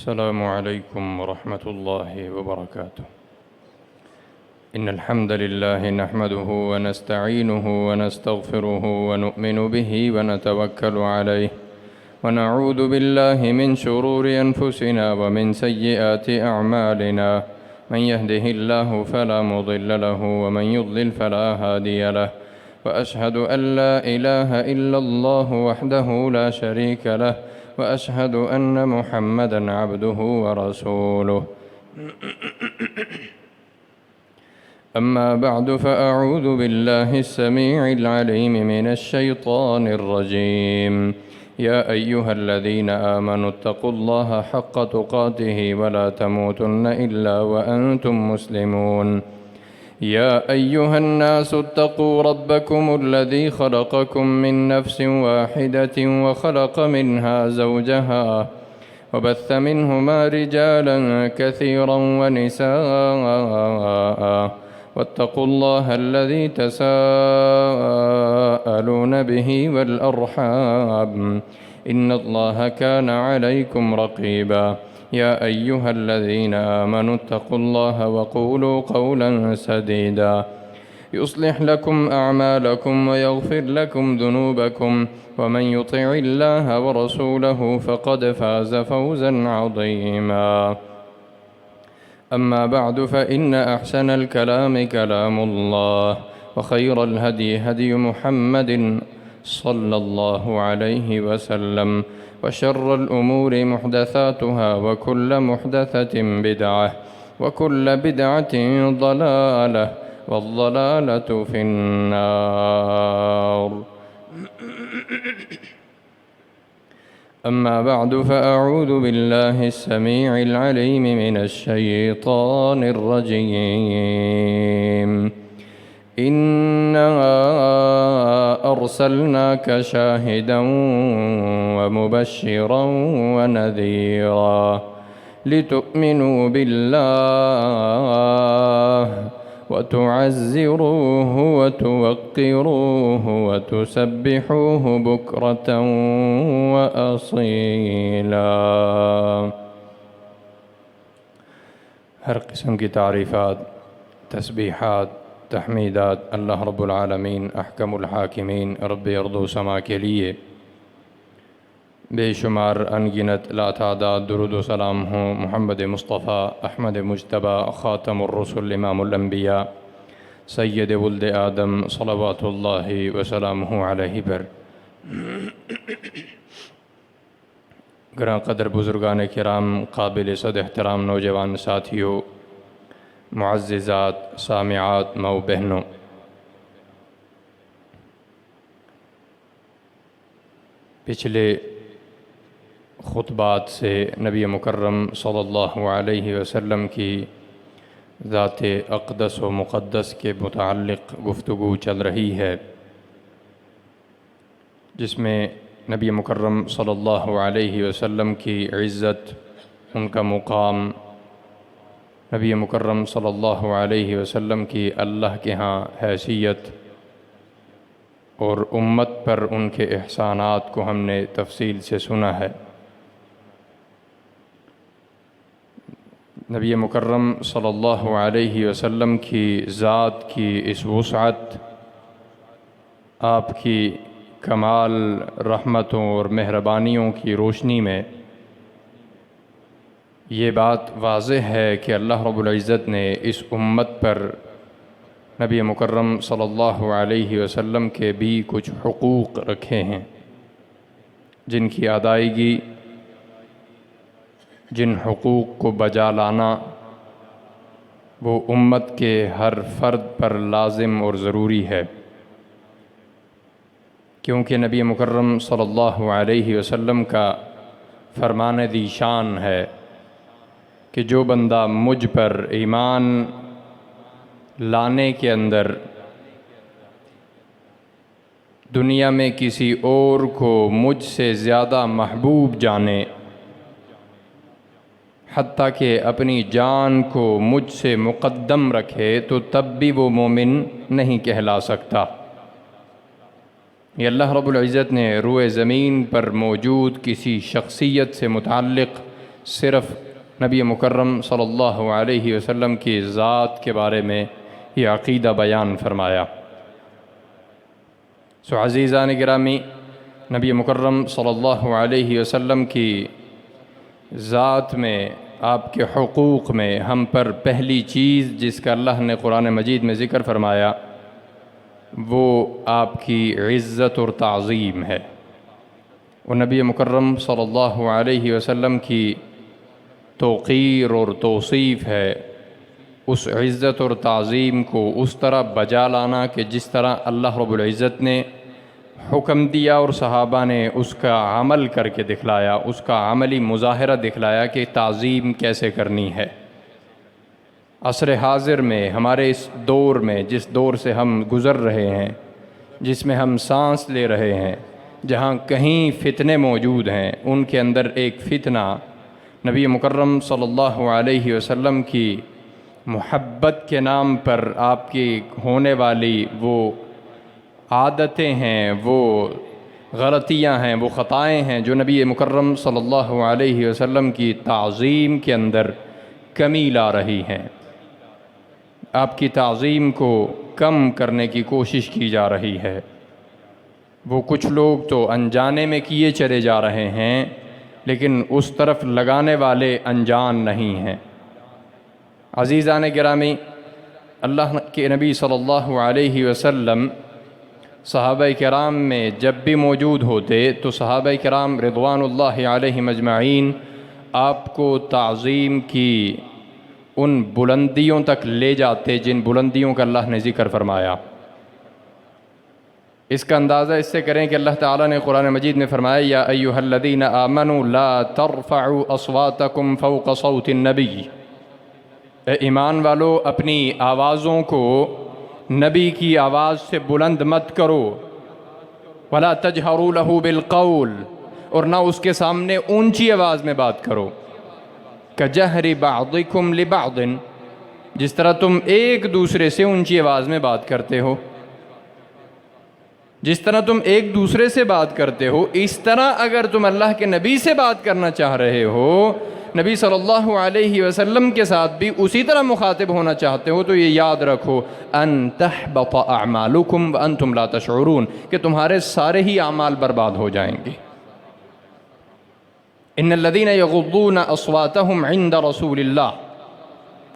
السلام عليكم ورحمة الله وبركاته. إن الحمد لله نحمده ونستعينه ونستغفره ونؤمن به ونتوكل عليه ونعوذ بالله من شرور أنفسنا ومن سيئات أعمالنا. من يهده الله فلا مضل له ومن يضلل فلا هادي له. وأشهد أن لا إله إلا الله وحده لا شريك له وأشهد أن محمدًا عبده ورسوله. أما بعد فأعوذ بالله السميع العليم من الشيطان الرجيم. يا أيها الذين آمنوا اتقوا الله حق تقاته ولا تموتن إلا وأنتم مسلمون. يا أيها الناس اتقوا ربكم الذي خلقكم من نفس واحدة وخلق منها زوجها وبث منهما رجالا كثيرا ونساء واتقوا الله الذي تساءلون به والأرحام إن الله كان عليكم رقيبا. يا أيها الذين آمنوا اتقوا الله وقولوا قولا سديدا يصلح لكم أعمالكم ويغفر لكم ذنوبكم ومن يطع الله ورسوله فقد فاز فوزا عظيما. أما بعد فإن أحسن الكلام كلام الله وخير الهدي هدي محمد صلى الله عليه وسلم وشر الأمور محدثاتها وكل محدثة بدعة وكل بدعة ضلالة والضلالة في النار. أما بعد فأعوذ بالله السميع العليم من الشيطان الرجيم. إنا أرسلناك شاهدا ومبشرا ونذيرا لتؤمنوا بالله وتعزروه وتوقروه وتسبحوه بكرة وأصيلا. ہر قسم کی تعریفات، تسبیحات، تحمیدات اللہ رب العالمین احکم الحاکمین رب ارض و سما کے لیے. بے شمار انگنت لاتعداد درود و سلام ہوں محمد مصطفیٰ احمد مجتبیٰ خاتم الرسل امام الانبیاء سید ولد آدم صلوات اللہ وسلامہ علیہ پر. گراں قدر بزرگان کرام، قابل صد احترام نوجوان ساتھیوں، معززات، سامعات، ماؤ بہنوں، پچھلے خطبات سے نبی مکرم صلی اللہ علیہ وسلم کی ذات اقدس و مقدس کے متعلق گفتگو چل رہی ہے، جس میں نبی مکرم صلی اللہ علیہ وسلم کی عزت، ان کا مقام، نبی مکرم صلی اللہ علیہ وسلم کی اللہ کے ہاں حیثیت اور امت پر ان کے احسانات کو ہم نے تفصیل سے سنا ہے. نبی مکرم صلی اللہ علیہ وسلم کی ذات کی اس وسعت، آپ کی کمال رحمتوں اور مہربانیوں کی روشنی میں یہ بات واضح ہے کہ اللہ رب العزت نے اس امت پر نبی مکرم صلی اللہ علیہ وسلم کے بھی کچھ حقوق رکھے ہیں، جن کی ادائیگی، جن حقوق کو بجا لانا وہ امت کے ہر فرد پر لازم اور ضروری ہے. کیونکہ نبی مکرم صلی اللہ علیہ وسلم کا فرمان ذی شان ہے کہ جو بندہ مجھ پر ایمان لانے کے اندر دنیا میں کسی اور کو مجھ سے زیادہ محبوب جانے، حتیٰ کہ اپنی جان کو مجھ سے مقدم رکھے، تو تب بھی وہ مومن نہیں کہلا سکتا. یہ اللہ رب العزت نے روئے زمین پر موجود کسی شخصیت سے متعلق صرف نبی مکرم صلی اللہ علیہ وسلم کی ذات کے بارے میں یہ عقیدہ بیان فرمایا۔ عزیزان گرامی، نبی مکرم صلی اللہ علیہ وسلم کی ذات میں، آپ کے حقوق میں ہم پر پہلی چیز جس کا اللہ نے قرآن مجید میں ذکر فرمایا وہ آپ کی عزت اور تعظیم ہے۔ اور نبی مکرم صلی اللہ علیہ وسلم کی توقیر اور توصیف ہے اس عزت اور تعظیم کو اس طرح بجا لانا کہ جس طرح اللہ رب العزت نے حکم دیا اور صحابہ نے اس کا عمل کر کے دکھلایا، اس کا عملی مظاہرہ دکھلایا کہ تعظیم کیسے کرنی ہے۔ عصر حاضر میں، ہمارے اس دور میں، جس دور سے ہم گزر رہے ہیں، جس میں ہم سانس لے رہے ہیں، جہاں کہیں فتنے موجود ہیں، ان کے اندر ایک فتنہ نبی مکرم صلی اللہ علیہ وسلم کی محبت کے نام پر آپ کی ہونے والی وہ عادتیں ہیں، وہ غلطیاں ہیں، وہ خطائیں ہیں جو نبی مکرم صلی اللہ علیہ وسلم کی تعظیم کے اندر کمی لا رہی ہیں۔ آپ کی تعظیم کو کم کرنے کی کوشش کی جا رہی ہے۔ وہ کچھ لوگ تو انجانے میں کیے چلے جا رہے ہیں، لیکن اس طرف لگانے والے انجان نہیں ہیں۔ عزیزان گرامی، اللہ کے نبی صلی اللہ علیہ وسلم صحابہ کرام میں جب بھی موجود ہوتے تو صحابہ کرام رضوان اللہ علیہم اجمعین آپ کو تعظیم کی ان بلندیوں تک لے جاتے جن بلندیوں کا اللہ نے ذکر فرمایا۔ اس کا اندازہ اس سے کریں کہ اللہ تعالیٰ نے قرآن مجید میں فرمایا یا ایھا الذین آمنوا لا ترفعوا اصواتکم فوق صوت النبی، اے ایمان والو اپنی آوازوں کو نبی کی آواز سے بلند مت کرو، ولا تجہروا لہ بالقول، اور نہ اس کے سامنے اونچی آواز میں بات کرو، کجہر بعضکم لبعض، جس طرح تم ایک دوسرے سے اونچی آواز میں بات کرتے ہو، جس طرح تم ایک دوسرے سے بات کرتے ہو اس طرح اگر تم اللہ کے نبی سے بات کرنا چاہ رہے ہو، نبی صلی اللہ علیہ وسلم کے ساتھ بھی اسی طرح مخاطب ہونا چاہتے ہو، تو یہ یاد رکھو ان تحبط اعمالکم وانتم لا تشعرون، کہ تمہارے سارے ہی اعمال برباد ہو جائیں گے۔ ان الذین یغضون اصواتهم عند رسول اللہ،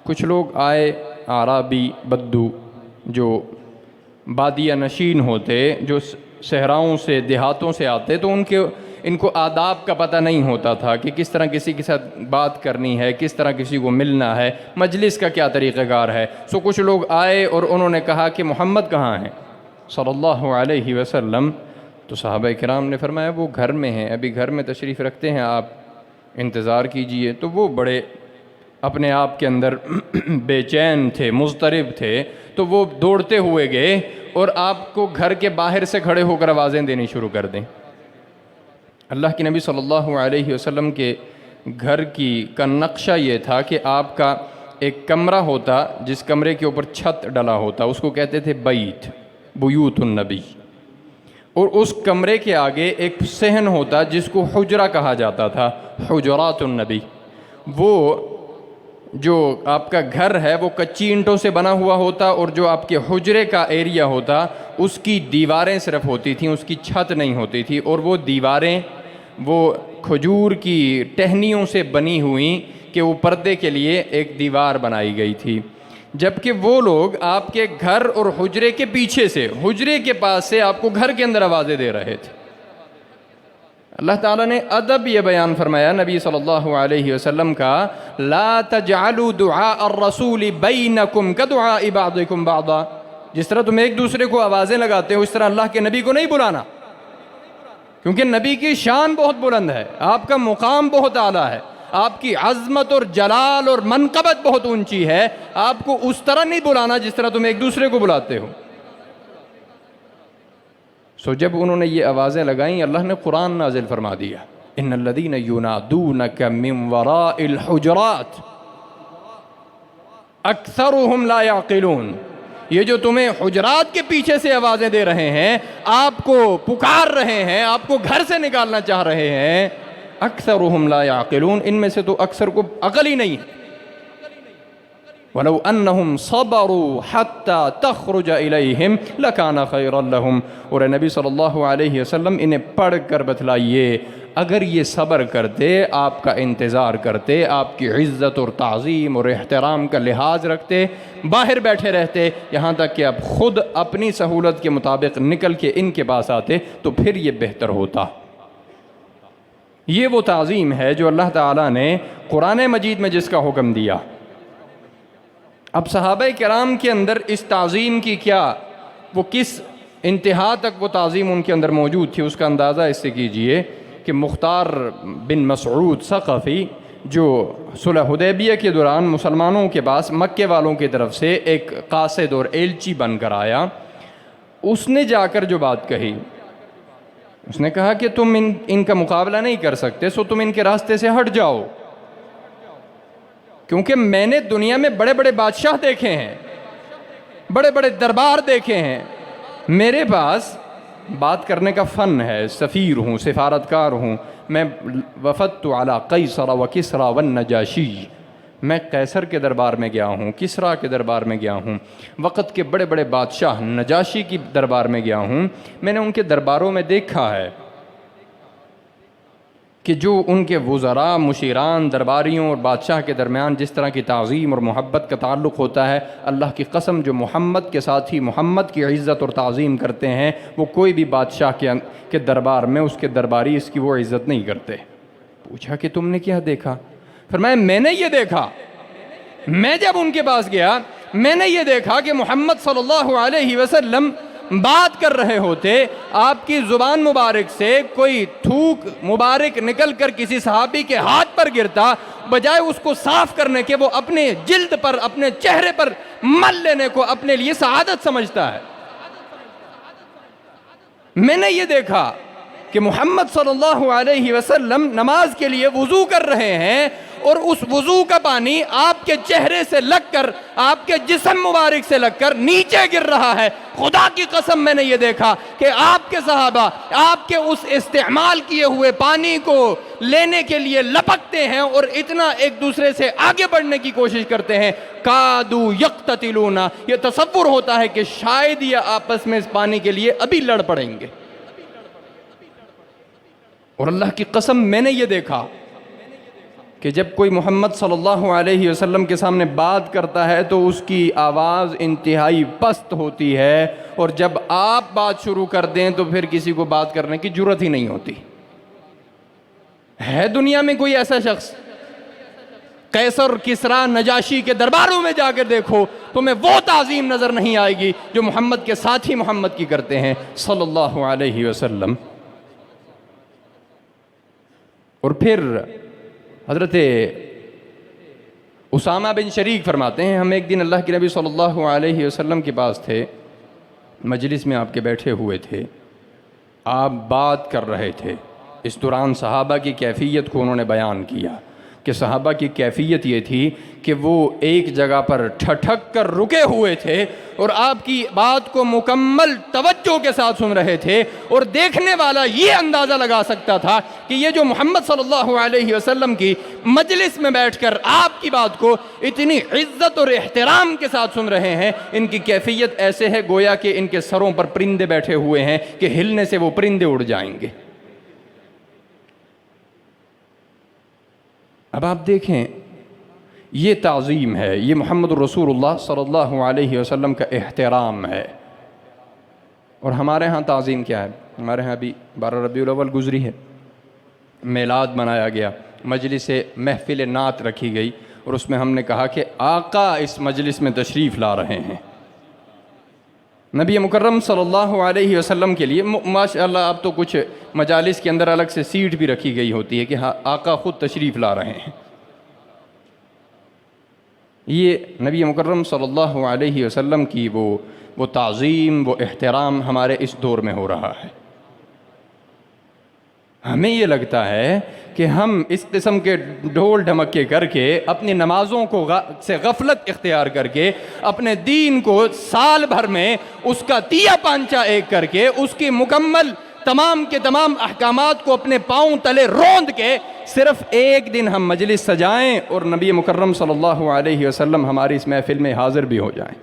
کچھ لوگ آئے اعرابی بدو جو بادیہ نشین ہوتے، جو صحراؤں سے دیہاتوں سے آتے، تو ان کو آداب کا پتہ نہیں ہوتا تھا کہ کس طرح کسی کے ساتھ بات کرنی ہے، کس طرح کسی کو ملنا ہے، مجلس کا کیا طریقہ کار ہے۔ سو کچھ لوگ آئے اور انہوں نے کہا کہ محمد کہاں ہیں صلی اللہ علیہ وسلم؟ تو صحابہ کرام نے فرمایا وہ گھر میں ہیں، ابھی گھر میں تشریف رکھتے ہیں، آپ انتظار کیجئے۔ تو وہ بڑے اپنے آپ کے اندر بے چین تھے، مضطرب تھے، تو وہ دوڑتے ہوئے گئے اور آپ کو گھر کے باہر سے کھڑے ہو کر آوازیں دینی شروع کر دیں۔ اللہ کے نبی صلی اللہ علیہ وسلم کے گھر کا نقشہ یہ تھا کہ آپ کا ایک کمرہ ہوتا جس کمرے کے اوپر چھت ڈلا ہوتا، اس کو کہتے تھے بیت، بیوت النبی، اور اس کمرے کے آگے ایک صحن ہوتا جس کو حجرہ کہا جاتا تھا، حجرات النبی۔ وہ جو آپ کا گھر ہے وہ کچی اینٹوں سے بنا ہوا ہوتا، اور جو آپ کے حجرے کا ایریا ہوتا اس کی دیواریں صرف ہوتی تھیں، اس کی چھت نہیں ہوتی تھی، اور وہ دیواریں وہ کھجور کی ٹہنیوں سے بنی ہوئیں کہ وہ پردے کے لیے ایک دیوار بنائی گئی تھی۔ جبکہ وہ لوگ آپ کے گھر اور حجرے کے پیچھے سے، حجرے کے پاس سے آپ کو گھر کے اندر آوازیں دے رہے تھے۔ اللہ تعالیٰ نے ادب یہ بیان فرمایا نبی صلی اللہ علیہ وسلم کا، لا تجعلوا دعاء الرسول بینکم کدعاء بعضکم بعضا، جس طرح تم ایک دوسرے کو آوازیں لگاتے ہو اس طرح اللہ کے نبی کو نہیں بلانا، کیونکہ نبی کی شان بہت بلند ہے، آپ کا مقام بہت اعلیٰ ہے، آپ کی عظمت اور جلال اور منقبت بہت اونچی ہے، آپ کو اس طرح نہیں بلانا جس طرح تم ایک دوسرے کو بلاتے ہو۔ جب انہوں نے یہ آوازیں لگائیں، اللہ نے قرآن نازل فرما دیا، ان الذین ینادونک من وراء الحجرات اکثرهم لا یعقلون، یہ جو تمہیں حجرات کے پیچھے سے آوازیں دے رہے ہیں، آپ کو پکار رہے ہیں، آپ کو گھر سے نکالنا چاہ رہے ہیں، اکثرهم لا يعقلون، ان میں سے تو اکثر کو عقل ہی نہیں ہے۔ وَلَوْ أَنَّهُمْ صَبَرُوا حَتَّى تَخْرُجَ إِلَيْهِمْ لَكَانَ خَيْرًا لَهُمْ۔ اور نبی صلی اللہ علیہ وسلم انہیں پڑھ کر بتلائیے، اگر یہ صبر کرتے، آپ کا انتظار کرتے، آپ کی عزت اور تعظیم اور احترام کا لحاظ رکھتے، باہر بیٹھے رہتے یہاں تک کہ اب خود اپنی سہولت کے مطابق نکل کے ان کے پاس آتے، تو پھر یہ بہتر ہوتا۔ یہ وہ تعظیم ہے جو اللہ تعالیٰ نے قرآن مجید میں جس کا حکم دیا۔ اب صحابہ کرام کے اندر اس تعظیم کی کیا، وہ کس انتہا تک وہ تعظیم ان کے اندر موجود تھی، اس کا اندازہ اس سے کیجئے کہ مختار بن مسعود ثقفی جو صلح حدیبیہ کے دوران مسلمانوں کے پاس مکے والوں کی طرف سے ایک قاصد اور ایلچی بن کر آیا، اس نے جا کر جو بات کہی، اس نے کہا کہ تم ان کا مقابلہ نہیں کر سکتے، سو تم ان کے راستے سے ہٹ جاؤ، کیونکہ میں نے دنیا میں بڑے بڑے بادشاہ دیکھے ہیں، بڑے بڑے دربار دیکھے ہیں، میرے پاس بات کرنے کا فن ہے، سفیر ہوں، سفارتکار ہوں، میں وفدت علی قیصر و کسریٰ والنجاشی، میں قیصر کے دربار میں گیا ہوں، کسریٰ کے دربار میں گیا ہوں، وقت کے بڑے بڑے بادشاہ نجاشی کی دربار میں گیا ہوں، میں نے ان کے درباروں میں دیکھا ہے کہ جو ان کے وزراء، مشیران، درباریوں اور بادشاہ کے درمیان جس طرح کی تعظیم اور محبت کا تعلق ہوتا ہے، اللہ کی قسم جو محمد کے ساتھی محمد کی عزت اور تعظیم کرتے ہیں، وہ کوئی بھی بادشاہ کے دربار میں اس کے درباری اس کی وہ عزت نہیں کرتے۔ پوچھا کہ تم نے کیا دیکھا؟ فرمایا میں نے یہ دیکھا، میں جب ان کے پاس گیا میں نے یہ دیکھا کہ محمد صلی اللہ علیہ وسلم بات کر رہے ہوتے، آپ کی زبان مبارک سے کوئی تھوک مبارک نکل کر کسی صحابی کے ہاتھ پر گرتا، بجائے اس کو صاف کرنے کے وہ اپنے جلد پر، اپنے چہرے پر مل لینے کو اپنے لیے سعادت سمجھتا ہے۔ میں نے یہ دیکھا کہ محمد صلی اللہ علیہ وسلم نماز کے لیے وضو کر رہے ہیں، اور اس وضو کا پانی آپ کے چہرے سے لگ کر، آپ کے جسم مبارک سے لگ کر نیچے گر رہا ہے۔ خدا کی قسم میں نے یہ دیکھا کہ آپ کے صحابہ آپ کے اس استعمال کیے ہوئے پانی کو لینے کے لیے لپکتے ہیں اور اتنا ایک دوسرے سے آگے بڑھنے کی کوشش کرتے ہیں، کادو یقتتلون، یہ تصور ہوتا ہے کہ شاید یہ آپس میں اس پانی کے لیے ابھی لڑ پڑیں گے۔ اور اللہ کی قسم میں نے یہ دیکھا کہ جب کوئی محمد صلی اللہ علیہ وسلم کے سامنے بات کرتا ہے تو اس کی آواز انتہائی پست ہوتی ہے، اور جب آپ بات شروع کر دیں تو پھر کسی کو بات کرنے کی جرات ہی نہیں ہوتی۔ ہے دنیا میں کوئی ایسا شخص؟ قیصر، کسریٰ، نجاشی کے درباروں میں جا کر دیکھو، تمہیں وہ تعظیم نظر نہیں آئے گی جو محمد کے ساتھی محمد کی کرتے ہیں صلی اللہ علیہ وسلم۔ اور پھر حضرت اسامہ بن شریک فرماتے ہیں، ہم ایک دن اللہ کے نبی صلی اللہ علیہ وسلم کے پاس تھے، مجلس میں آپ کے بیٹھے ہوئے تھے، آپ بات کر رہے تھے، اس دوران صحابہ کی کیفیت کو انہوں نے بیان کیا کہ صحابہ کی کیفیت یہ تھی کہ وہ ایک جگہ پر ٹھٹک کر رکے ہوئے تھے اور آپ کی بات کو مکمل توجہ کے ساتھ سن رہے تھے، اور دیکھنے والا یہ اندازہ لگا سکتا تھا کہ یہ جو محمد صلی اللہ علیہ وسلم کی مجلس میں بیٹھ کر آپ کی بات کو اتنی عزت اور احترام کے ساتھ سن رہے ہیں، ان کی کیفیت ایسے ہے گویا کہ ان کے سروں پر پرندے بیٹھے ہوئے ہیں کہ ہلنے سے وہ پرندے اڑ جائیں گے۔ اب آپ دیکھیں، یہ تعظیم ہے، یہ محمد رسول اللہ صلی اللہ علیہ وسلم کا احترام ہے۔ اور ہمارے ہاں تعظیم کیا ہے؟ ہمارے ہاں ابھی 12 ربیع الاول گزری ہے، میلاد منایا گیا، مجلس محفل نعت رکھی گئی، اور اس میں ہم نے کہا کہ آقا اس مجلس میں تشریف لا رہے ہیں۔ نبی مکرم صلی اللہ علیہ وسلم کے لیے ماشاءاللہ اب تو کچھ مجالس کے اندر الگ سے سیٹ بھی رکھی گئی ہوتی ہے کہ ہاں آقا خود تشریف لا رہے ہیں۔ یہ نبی مکرم صلی اللہ علیہ وسلم کی وہ تعظیم، وہ احترام ہمارے اس دور میں ہو رہا ہے۔ ہمیں یہ لگتا ہے کہ ہم اس قسم کے ڈھول ڈھمکے کر کے اپنی نمازوں کو سے غفلت اختیار کر کے اپنے دین کو سال بھر میں اس کا تیا پانچا ایک کر کے اس کی مکمل تمام کے تمام احکامات کو اپنے پاؤں تلے روند کے صرف ایک دن ہم مجلس سجائیں اور نبی مکرم صلی اللہ علیہ وسلم ہماری اس محفل میں حاضر بھی ہو جائیں۔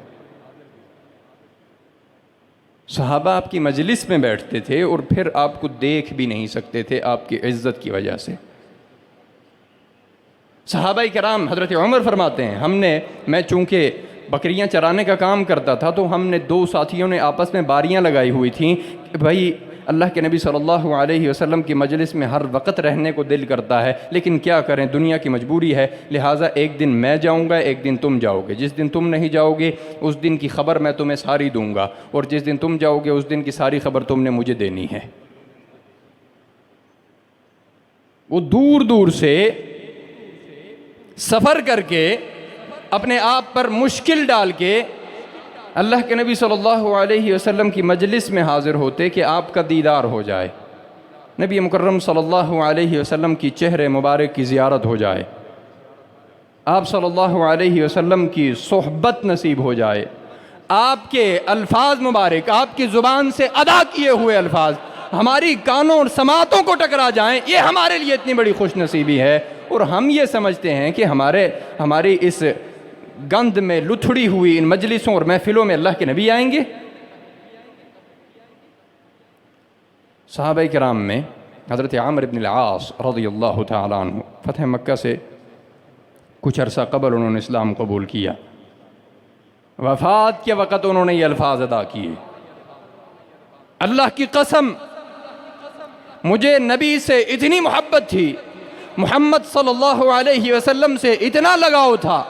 صحابہ آپ کی مجلس میں بیٹھتے تھے اور پھر آپ کو دیکھ بھی نہیں سکتے تھے آپ کی عزت کی وجہ سے۔ صحابہ کرام، حضرت عمر فرماتے ہیں میں چونکہ بکریاں چرانے کا کام کرتا تھا تو ہم نے دو ساتھیوں نے آپس میں باریاں لگائی ہوئی تھیں کہ بھائی اللہ کے نبی صلی اللہ علیہ وسلم کی مجلس میں ہر وقت رہنے کو دل کرتا ہے، لیکن کیا کریں، دنیا کی مجبوری ہے، لہٰذا ایک دن میں جاؤں گا، ایک دن تم جاؤ گے، جس دن تم نہیں جاؤ گے اس دن کی خبر میں تمہیں ساری دوں گا، اور جس دن تم جاؤ گے اس دن کی ساری خبر تم نے مجھے دینی ہے۔ وہ دور دور سے سفر کر کے اپنے آپ پر مشکل ڈال کے اللہ کے نبی صلی اللہ علیہ وسلم کی مجلس میں حاضر ہوتے کہ آپ کا دیدار ہو جائے، نبی مکرم صلی اللہ علیہ وسلم کی چہرے مبارک کی زیارت ہو جائے، آپ صلی اللہ علیہ وسلم کی صحبت نصیب ہو جائے، آپ کے الفاظ مبارک، آپ کی زبان سے ادا کیے ہوئے الفاظ ہماری کانوں اور سماعتوں کو ٹکرا جائیں، یہ ہمارے لیے اتنی بڑی خوش نصیبی ہے۔ اور ہم یہ سمجھتے ہیں کہ ہماری اس گند میں لتھڑی ہوئی ان مجلسوں اور محفلوں میں اللہ کے نبی آئیں گے۔ صحابہ کرام میں حضرت عامر بن العاص رضی اللہ تعالیٰ عنہ فتح مکہ سے کچھ عرصہ قبل انہوں نے اسلام قبول کیا، وفات کے وقت انہوں نے یہ الفاظ ادا کیے، اللہ کی قسم مجھے نبی سے اتنی محبت تھی، محمد صلی اللہ علیہ وسلم سے اتنا لگاؤ تھا،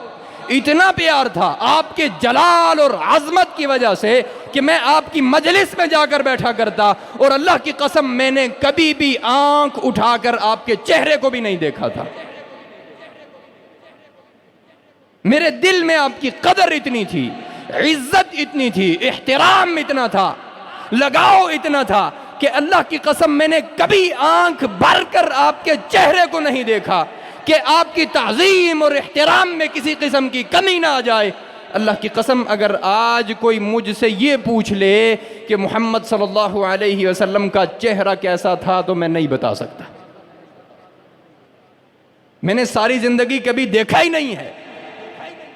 اتنا پیار تھا آپ کے جلال اور عظمت کی وجہ سے کہ میں آپ کی مجلس میں جا کر بیٹھا کرتا، اور اللہ کی قسم میں نے کبھی بھی آنکھ اٹھا کر آپ کے چہرے کو بھی نہیں دیکھا تھا۔ میرے دل میں آپ کی قدر اتنی تھی، عزت اتنی تھی، احترام اتنا تھا، لگاؤ اتنا تھا کہ اللہ کی قسم میں نے کبھی آنکھ بھر کر آپ کے چہرے کو نہیں دیکھا کہ آپ کی تعظیم اور احترام میں کسی قسم کی کمی نہ آ جائے۔ اللہ کی قسم اگر آج کوئی مجھ سے یہ پوچھ لے کہ محمد صلی اللہ علیہ وسلم کا چہرہ کیسا تھا تو میں نہیں بتا سکتا، میں نے ساری زندگی کبھی دیکھا ہی نہیں ہے۔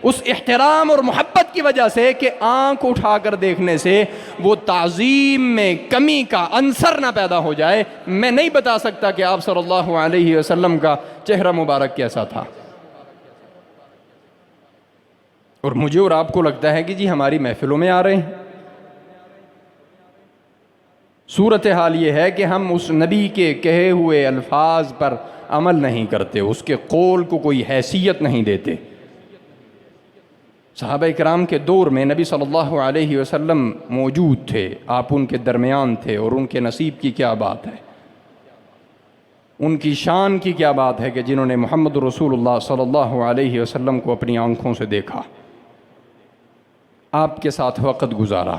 اس احترام اور محبت کی وجہ سے کہ آنکھ اٹھا کر دیکھنے سے وہ تعظیم میں کمی کا عنصر نہ پیدا ہو جائے، میں نہیں بتا سکتا کہ آپ صلی اللہ علیہ وسلم کا چہرہ مبارک کیسا تھا۔ اور مجھے اور آپ کو لگتا ہے کہ جی ہماری محفلوں میں آ رہے ہیں۔ صورتحال یہ ہے کہ ہم اس نبی کے کہے ہوئے الفاظ پر عمل نہیں کرتے، اس کے قول کو کوئی حیثیت نہیں دیتے۔ صحابہ کرام کے دور میں نبی صلی اللہ علیہ وسلم موجود تھے، آپ ان کے درمیان تھے، اور ان کے نصیب کی کیا بات ہے، ان کی شان کی کیا بات ہے کہ جنہوں نے محمد رسول اللہ صلی اللہ علیہ وسلم کو اپنی آنکھوں سے دیکھا، آپ کے ساتھ وقت گزارا۔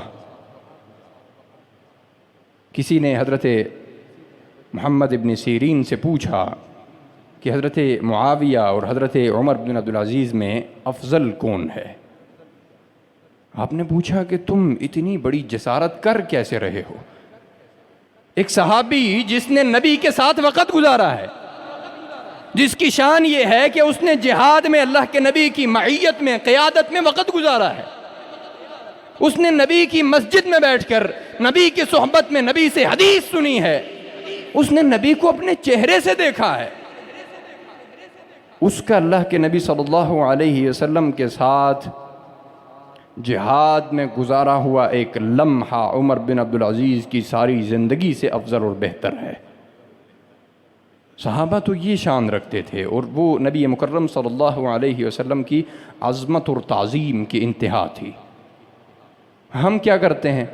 کسی نے حضرت محمد ابن سیرین سے پوچھا کہ حضرت معاویہ اور حضرت عمر بن عبدالعزیز میں افضل کون ہے؟ آپ نے پوچھا کہ تم اتنی بڑی جسارت کر کیسے رہے ہو؟ ایک صحابی جس نے نبی کے ساتھ وقت گزارا ہے، جس کی شان یہ ہے کہ اس نے جہاد میں اللہ کے نبی کی معیت میں، قیادت میں وقت گزارا ہے، اس نے نبی کی مسجد میں بیٹھ کر نبی کی صحبت میں نبی سے حدیث سنی ہے، اس نے نبی کو اپنے چہرے سے دیکھا ہے، اس کا اللہ کے نبی صلی اللہ علیہ وسلم کے ساتھ جہاد میں گزارا ہوا ایک لمحہ عمر بن عبدالعزیز کی ساری زندگی سے افضل اور بہتر ہے۔ صحابہ تو یہ شان رکھتے تھے، اور وہ نبی مکرم صلی اللہ علیہ وسلم کی عظمت اور تعظیم کی انتہا تھی۔ ہم کیا کرتے ہیں؟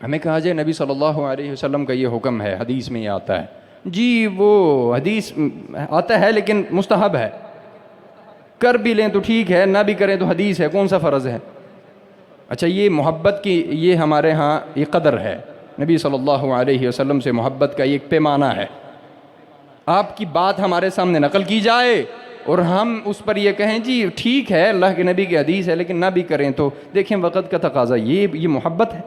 ہمیں کہا جائے نبی صلی اللہ علیہ وسلم کا یہ حکم ہے، حدیث میں یہ آتا ہے، جی وہ حدیث آتا ہے لیکن مستحب ہے، کر بھی لیں تو ٹھیک ہے، نہ بھی کریں تو حدیث ہے، کون سا فرض ہے؟ اچھا، یہ محبت کی یہ ہمارے ہاں یہ قدر ہے، نبی صلی اللہ علیہ وسلم سے محبت کا یہ ایک پیمانہ ہے۔ آپ کی بات ہمارے سامنے نقل کی جائے اور ہم اس پر یہ کہیں جی ٹھیک ہے اللہ کے نبی کی حدیث ہے لیکن نہ بھی کریں تو دیکھیں وقت کا تقاضا، یہ محبت ہے؟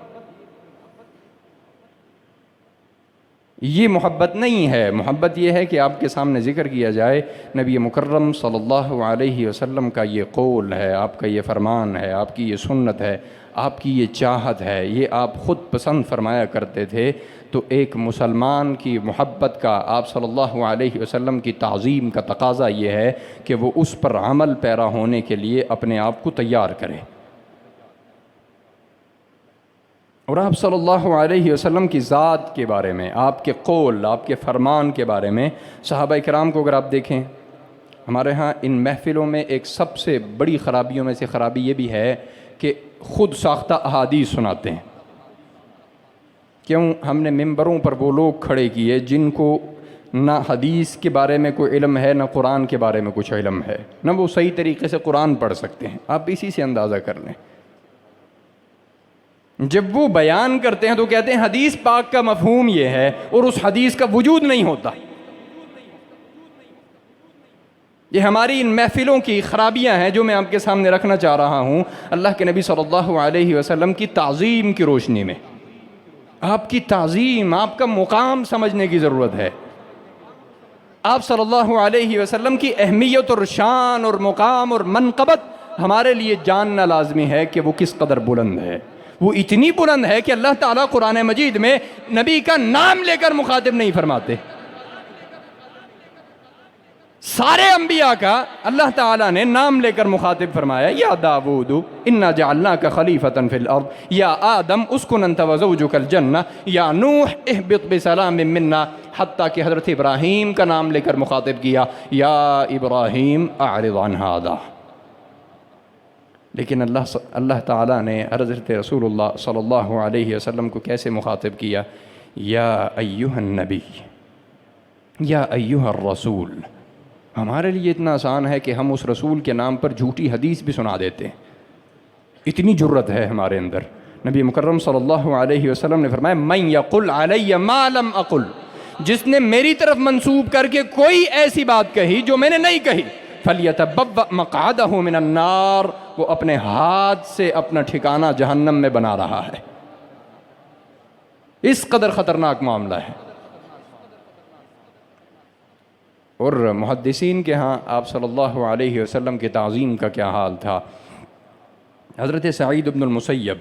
یہ محبت نہیں ہے۔ محبت یہ ہے کہ آپ کے سامنے ذکر کیا جائے نبی مکرم صلی اللہ علیہ وسلم کا یہ قول ہے، آپ کا یہ فرمان ہے، آپ کی یہ سنت ہے، آپ کی یہ چاہت ہے، یہ آپ خود پسند فرمایا کرتے تھے۔ تو ایک مسلمان کی محبت کا، آپ صلی اللہ علیہ وسلم کی تعظیم کا تقاضا یہ ہے کہ وہ اس پر عمل پیرا ہونے کے لیے اپنے آپ کو تیار کرے۔ اور آپ صلی اللہ علیہ وسلم کی ذات کے بارے میں، آپ کے قول، آپ کے فرمان کے بارے میں صحابہ کرام کو اگر آپ دیکھیں، ہمارے ہاں ان محفلوں میں ایک سب سے بڑی خرابیوں میں سے خرابی یہ بھی ہے کہ خود ساختہ احادیث سناتے ہیں۔ کیوں؟ ہم نے ممبروں پر وہ لوگ کھڑے کیے جن کو نہ حدیث کے بارے میں کوئی علم ہے، نہ قرآن کے بارے میں کچھ علم ہے، نہ وہ صحیح طریقے سے قرآن پڑھ سکتے ہیں۔ آپ اسی سے اندازہ کر لیں، جب وہ بیان کرتے ہیں تو کہتے ہیں حدیث پاک کا مفہوم یہ ہے، اور اس حدیث کا وجود نہیں ہوتا۔ یہ ہماری ان محفلوں کی خرابیاں ہیں جو میں آپ کے سامنے رکھنا چاہ رہا ہوں، اللہ کے نبی صلی اللہ علیہ وسلم کی تعظیم کی روشنی میں۔ آپ کی تعظیم، آپ کا مقام سمجھنے کی ضرورت ہے۔ آپ صلی اللہ علیہ وسلم کی اہمیت اور شان اور مقام اور منقبت ہمارے لیے جاننا لازمی ہے کہ وہ کس قدر بلند ہے۔ وہ اتنی بلند ہے کہ اللہ تعالیٰ قرآن مجید میں نبی کا نام لے کر مخاطب نہیں فرماتے۔ سارے انبیاء کا اللہ تعالیٰ نے نام لے کر مخاطب فرمایا، یا داود انا جعلناک خلیفۃ فی الارض، یا آدم اسکن انت وزوجک الجنہ، یا نوح اہبط بسلام منا، حتیٰ کہ حضرت ابراہیم کا نام لے کر مخاطب کیا، یا ابراہیم اعرض عن ھذا۔ لیکن اللہ تعالیٰ نے حضرت رسول اللہ صلی اللہ علیہ وسلم کو کیسے مخاطب کیا؟ یا ایھا النبی، یا ایھا الرسول۔ ہمارے لیے اتنا آسان ہے کہ ہم اس رسول کے نام پر جھوٹی حدیث بھی سنا دیتے ہیں، اتنی جرت ہے ہمارے اندر۔ نبی مکرم صلی اللہ علیہ وسلم نے فرمایا، من یقل علی ما لم اقل، جس نے میری طرف منسوب کر کے کوئی ایسی بات کہی جو میں نے نہیں کہی، فلیتبوأ مقعدہ من النار، وہ اپنے ہاتھ سے اپنا ٹھکانہ جہنم میں بنا رہا ہے۔ اس قدر خطرناک معاملہ ہے۔ اور محدثین کے ہاں آپ صلی اللہ علیہ وسلم کی تعظیم کا کیا حال تھا؟ حضرت سعید بن المسیب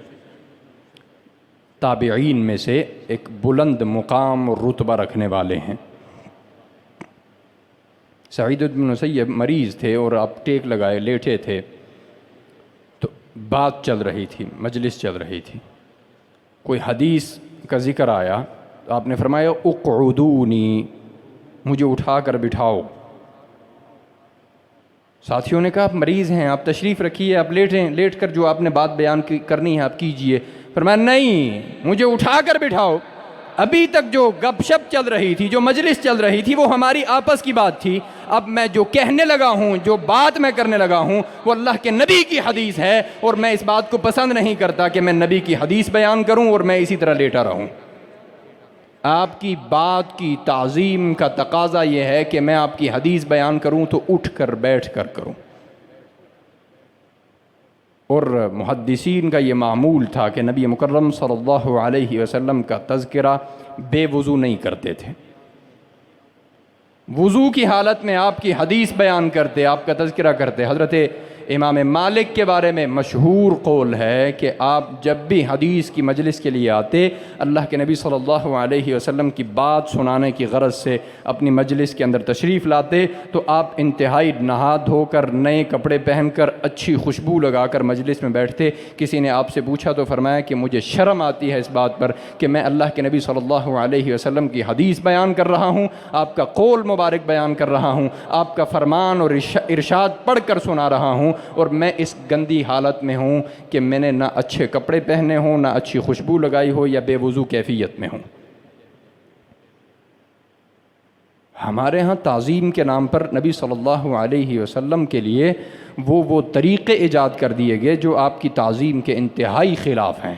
تابعین میں سے ایک بلند مقام اور رتبہ رکھنے والے ہیں۔ سعید بن المسیب مریض تھے اور آپ ٹیک لگائے لیٹے تھے، تو بات چل رہی تھی، مجلس چل رہی تھی، کوئی حدیث کا ذکر آیا تو آپ نے فرمایا اقعدونی، مجھے اٹھا کر بٹھاؤ۔ ساتھیوں نے کہا آپ مریض ہیں، آپ تشریف رکھیے، آپ لیٹیں، لیٹ کر جو آپ نے بات بیان کرنی ہے آپ کیجئے۔ فرمایا نہیں، مجھے اٹھا کر بٹھاؤ۔ ابھی تک جو گپ شپ چل رہی تھی، جو مجلس چل رہی تھی، وہ ہماری آپس کی بات تھی۔ اب میں جو کہنے لگا ہوں، جو بات میں کرنے لگا ہوں، وہ اللہ کے نبی کی حدیث ہے، اور میں اس بات کو پسند نہیں کرتا کہ میں نبی کی حدیث بیان کروں اور میں اسی طرح لیٹا رہوں۔ آپ کی بات کی تعظیم کا تقاضا یہ ہے کہ میں آپ کی حدیث بیان کروں تو اٹھ کر بیٹھ کر کروں۔ اور محدثین کا یہ معمول تھا کہ نبی مکرم صلی اللہ علیہ وسلم کا تذکرہ بے وضو نہیں کرتے تھے، وضو کی حالت میں آپ کی حدیث بیان کرتے، آپ کا تذکرہ کرتے۔ حضرت امام مالک کے بارے میں مشہور قول ہے کہ آپ جب بھی حدیث کی مجلس کے لیے آتے، اللہ کے نبی صلی اللہ علیہ وسلم کی بات سنانے کی غرض سے اپنی مجلس کے اندر تشریف لاتے، تو آپ انتہائی نہا دھو کر، نئے کپڑے پہن کر، اچھی خوشبو لگا کر مجلس میں بیٹھتے۔ کسی نے آپ سے پوچھا تو فرمایا کہ مجھے شرم آتی ہے اس بات پر کہ میں اللہ کے نبی صلی اللہ علیہ وسلم کی حدیث بیان کر رہا ہوں، آپ کا قول مبارک بیان کر رہا ہوں، آپ کا فرمان اور ارشاد پڑھ کر سنا رہا ہوں، اور میں اس گندی حالت میں ہوں کہ میں نے نہ اچھے کپڑے پہنے ہوں، نہ اچھی خوشبو لگائی ہو، یا بے وضو کیفیت میں ہوں۔ ہمارے ہاں تعظیم کے نام پر نبی صلی اللہ علیہ وسلم کے لیے وہ طریقے ایجاد کر دیے گئے جو آپ کی تعظیم کے انتہائی خلاف ہیں۔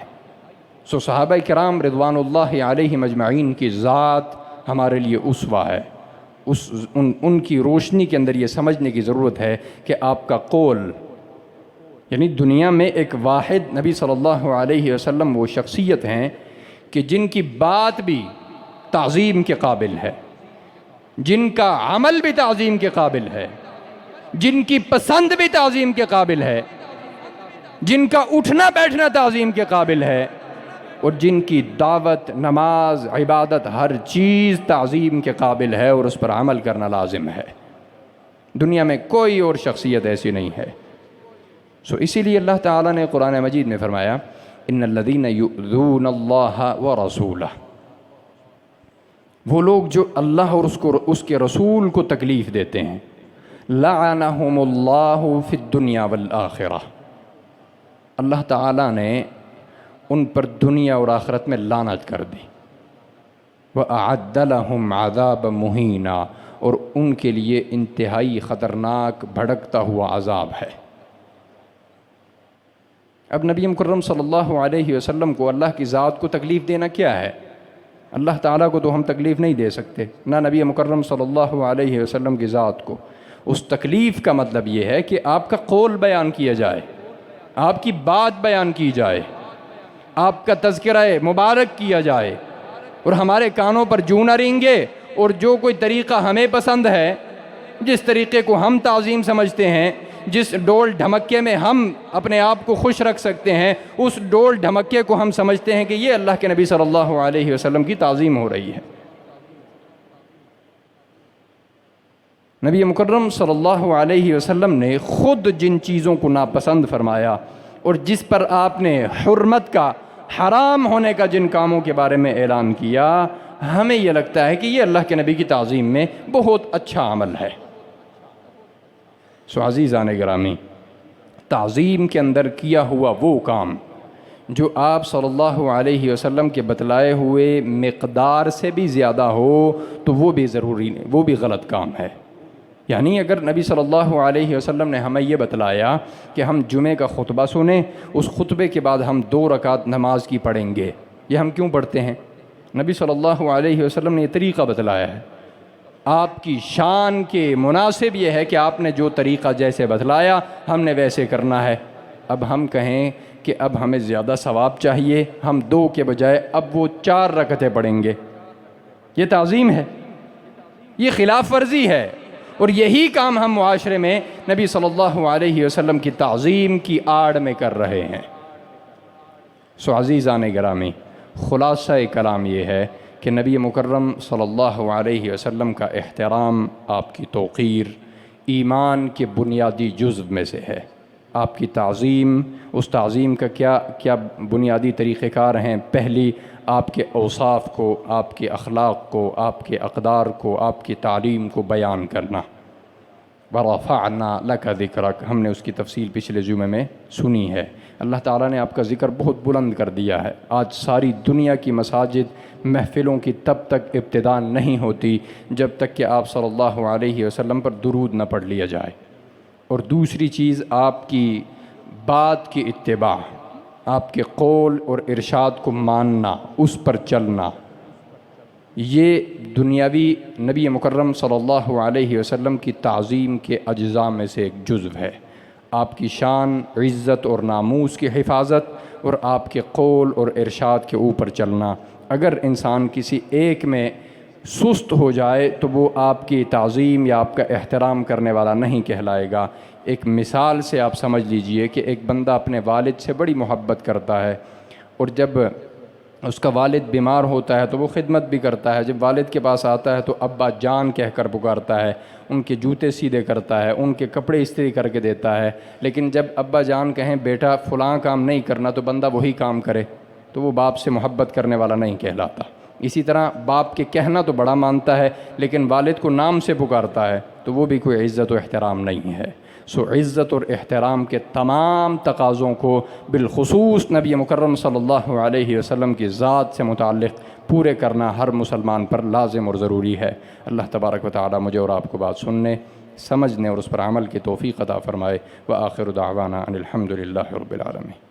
صحابہ کرام رضوان اللہ علیہم اجمعین کی ذات ہمارے لیے اسوہ ہے۔ ان کی روشنی کے اندر یہ سمجھنے کی ضرورت ہے کہ آپ کا قول، یعنی دنیا میں ایک واحد نبی صلی اللہ علیہ وسلم وہ شخصیت ہیں کہ جن کی بات بھی تعظیم کے قابل ہے، جن کا عمل بھی تعظیم کے قابل ہے، جن کی پسند بھی تعظیم کے قابل ہے، جن کا اٹھنا بیٹھنا تعظیم کے قابل ہے، اور جن کی دعوت، نماز، عبادت، ہر چیز تعظیم کے قابل ہے اور اس پر عمل کرنا لازم ہے۔ دنیا میں کوئی اور شخصیت ایسی نہیں ہے۔ اسی لیے اللہ تعالیٰ نے قرآن مجید میں فرمایا ان الذین یؤذون اللہ ورسولہ، وہ لوگ جو اللہ اور اس کے رسول کو تکلیف دیتے ہیں، لعنہم اللہ فی الدنیا والآخرہ، اللہ تعالیٰ نے ان پر دنیا اور آخرت میں لعنت کر دی، وَأَعَدَّ لَهُمْ عَذَابًا مُهِينًا، اور ان کے لیے انتہائی خطرناک بھڑکتا ہوا عذاب ہے۔ اب نبی مکرم صلی اللہ علیہ وسلم کو اللہ کی ذات کو تکلیف دینا کیا ہے؟ اللہ تعالیٰ کو تو ہم تکلیف نہیں دے سکتے، نہ نبی مکرم صلی اللہ علیہ وسلم کی ذات کو۔ اس تکلیف کا مطلب یہ ہے کہ آپ کا قول بیان کیا جائے، آپ کی بات بیان کی جائے، آپ کا تذکرہ مبارک کیا جائے، اور ہمارے کانوں پر جوں نہ رینگے، اور جو کوئی طریقہ ہمیں پسند ہے، جس طریقے کو ہم تعظیم سمجھتے ہیں، جس ڈول ڈھمکے میں ہم اپنے آپ کو خوش رکھ سکتے ہیں، اس ڈول ڈھمکے کو ہم سمجھتے ہیں کہ یہ اللہ کے نبی صلی اللہ علیہ وسلم کی تعظیم ہو رہی ہے۔ نبی مکرم صلی اللہ علیہ وسلم نے خود جن چیزوں کو ناپسند فرمایا اور جس پر آپ نے حرمت کا، حرام ہونے کا جن کاموں کے بارے میں اعلان کیا، ہمیں یہ لگتا ہے کہ یہ اللہ کے نبی کی تعظیم میں بہت اچھا عمل ہے۔ عزیزان گرامی، تعظیم کے اندر کیا ہوا وہ کام جو آپ صلی اللہ علیہ وسلم کے بتلائے ہوئے مقدار سے بھی زیادہ ہو تو وہ بھی ضروری نہیں، وہ بھی غلط کام ہے۔ یعنی اگر نبی صلی اللہ علیہ وسلم نے ہمیں یہ بتلایا کہ ہم جمعے کا خطبہ سنیں، اس خطبے کے بعد ہم 2 رکعت نماز کی پڑھیں گے، یہ ہم کیوں پڑھتے ہیں؟ نبی صلی اللہ علیہ وسلم نے یہ طریقہ بتلایا ہے۔ آپ کی شان کے مناسب یہ ہے کہ آپ نے جو طریقہ جیسے بتلایا ہم نے ویسے کرنا ہے۔ اب ہم کہیں کہ اب ہمیں زیادہ ثواب چاہیے، ہم 2 کے بجائے اب وہ 4 رکعتیں پڑھیں گے، یہ تعظیم ہے؟ یہ خلاف ورزی ہے، اور یہی کام ہم معاشرے میں نبی صلی اللہ علیہ وسلم کی تعظیم کی آڑ میں کر رہے ہیں۔ عزیزان گرامی، خلاصہ کلام یہ ہے کہ نبی مکرم صلی اللہ علیہ وسلم کا احترام، آپ کی توقیر، ایمان کے بنیادی جزو میں سے ہے۔ آپ کی تعظیم، اس تعظیم کا کیا بنیادی طریقہ کار ہیں؟ پہلی، آپ کے اوصاف کو، آپ کے اخلاق کو، آپ کے اقدار کو، آپ کی تعلیم کو بیان کرنا۔ وَرَفَعْنَا لَكَ ذِكْرَكَ، ہم نے اس کی تفصیل پچھلے جمعے میں سنی ہے۔ اللہ تعالیٰ نے آپ کا ذکر بہت بلند کر دیا ہے۔ آج ساری دنیا کی مساجد، محفلوں کی تب تک ابتدا نہیں ہوتی جب تک کہ آپ صلی اللہ علیہ وسلم پر درود نہ پڑھ لیا جائے۔ اور دوسری چیز، آپ کی بات کی اتباع، آپ کے قول اور ارشاد کو ماننا، اس پر چلنا، یہ دنیاوی نبی مکرم صلی اللہ علیہ وسلم کی تعظیم کے اجزاء میں سے ایک جزو ہے۔ آپ کی شان، عزت اور ناموس کی حفاظت، اور آپ کے قول اور ارشاد کے اوپر چلنا۔ اگر انسان کسی ایک میں سست ہو جائے تو وہ آپ کی تعظیم یا آپ کا احترام کرنے والا نہیں کہلائے گا۔ ایک مثال سے آپ سمجھ لیجئے کہ ایک بندہ اپنے والد سے بڑی محبت کرتا ہے، اور جب اس کا والد بیمار ہوتا ہے تو وہ خدمت بھی کرتا ہے، جب والد کے پاس آتا ہے تو ابا جان کہہ کر پکارتا ہے، ان کے جوتے سیدھے کرتا ہے، ان کے کپڑے استری کر کے دیتا ہے۔ لیکن جب ابا جان کہیں بیٹا فلاں کام نہیں کرنا تو بندہ وہی کام کرے، تو وہ باپ سے محبت کرنے والا نہیں کہلاتا۔ اسی طرح باپ کے کہنا تو بڑا مانتا ہے لیکن والد کو نام سے پکارتا ہے تو وہ بھی کوئی عزت و احترام نہیں ہے۔ عزت اور احترام کے تمام تقاضوں کو بالخصوص نبی مکرم صلی اللہ علیہ وسلم کی ذات سے متعلق پورے کرنا ہر مسلمان پر لازم اور ضروری ہے۔ اللہ تبارک و تعالی مجھے اور آپ کو بات سننے، سمجھنے اور اس پر عمل کی توفیق عطا فرمائے۔ وآخر دعوانا ان الحمد للہ رب العالمین۔